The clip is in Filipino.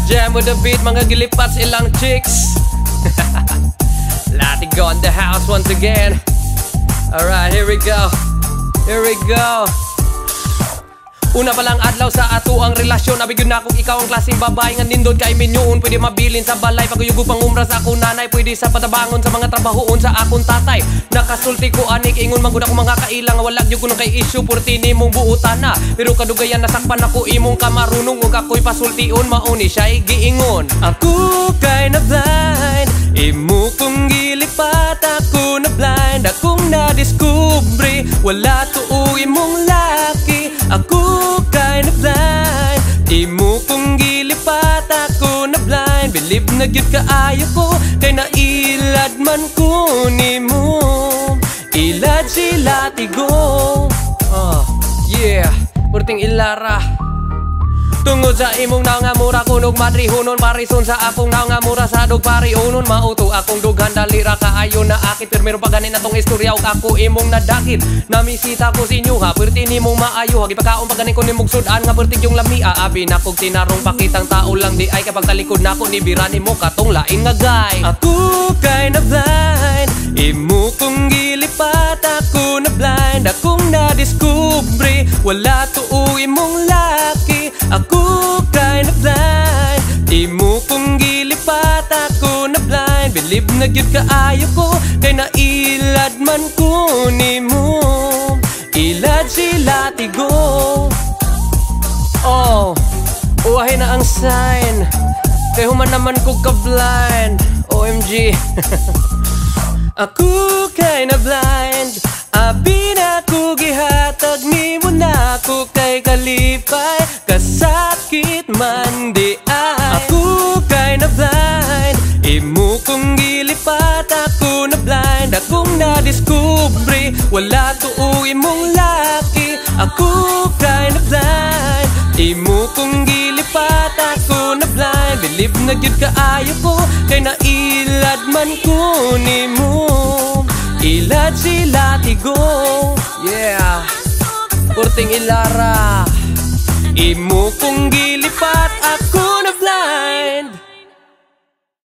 Jam with the beat, mga gilipats, ilang chicks. Latigo on the house once again. Alright, here we go. Here we go. Una palang adlaw sa ato ang relasyon. Abigyon na kung ikaw ang klaseng babae nga nindot kay minyoon. Pwede mabilin sa balay, paguyugo pang umra sa akong nanay. Pwede sa patabangon sa mga trabahoon sa akong tatay. Nakasulti ko anik, ingon mangguna ko mga kailang. Walag yung kunong kay issue, purti ni mong buutan na. Pero kadugayan nasakpan ako imong kamarunong. Huwag ako'y pasultion, mauni siya'y giingon. Ako kay na blind, imo kong gilipat. Ako na blind, akong nadiskubre. Wala to imong laki. Ako kay na blind, imo kong gilipat. Ako na blind, believe na gyud kaayo ko. Kay nailad man ko nimo, ilad si latigo. Yeah, purting ilara. Tungod sa imong nangamura kunog matrihunon parison sa akong nangamura sa dog pariunon. Mauto akong dughan dalira kaayo na akit. Pero meron pa ganin na tong istorya ug ako imong nadakit. Namisita ko si inyo ha, perti nimong maayo. Hagi pagkaon pa ganin ko nimong sudan nga perti yung lamia. Abi na kog tinarong pakitang tao lang di ay kapag talikod na ko ni birani mo katong lain nga gay. Ako kay na blind, imo kong gilipat. Ako na blind, akong nadiskubre. Wala to imong laki. Ako kay na blind, imo kong gilipat. Ako na blind, believe na gyud kaayo ko. Kay nailad man ko nimo, ilad si latigo. Oh, uwahin na ang sign. Kay human naman ko ka-blind. OMG. Ako kay na blind, abi na ko gihatag nimo na ako kay kalipay. Kasakit man di ay. Ako kay na blind, imo kong gilipat. Ako na blind, akong nadiskubre. Wala to imong laki. Ako kay na blind, imo kong gilipat. Ako na blind, believe na gyud kaayo ko. Kay nailad man ko nimo, ilad si latigo. Yeah, purting ilara. Imo kong gilipat. Ako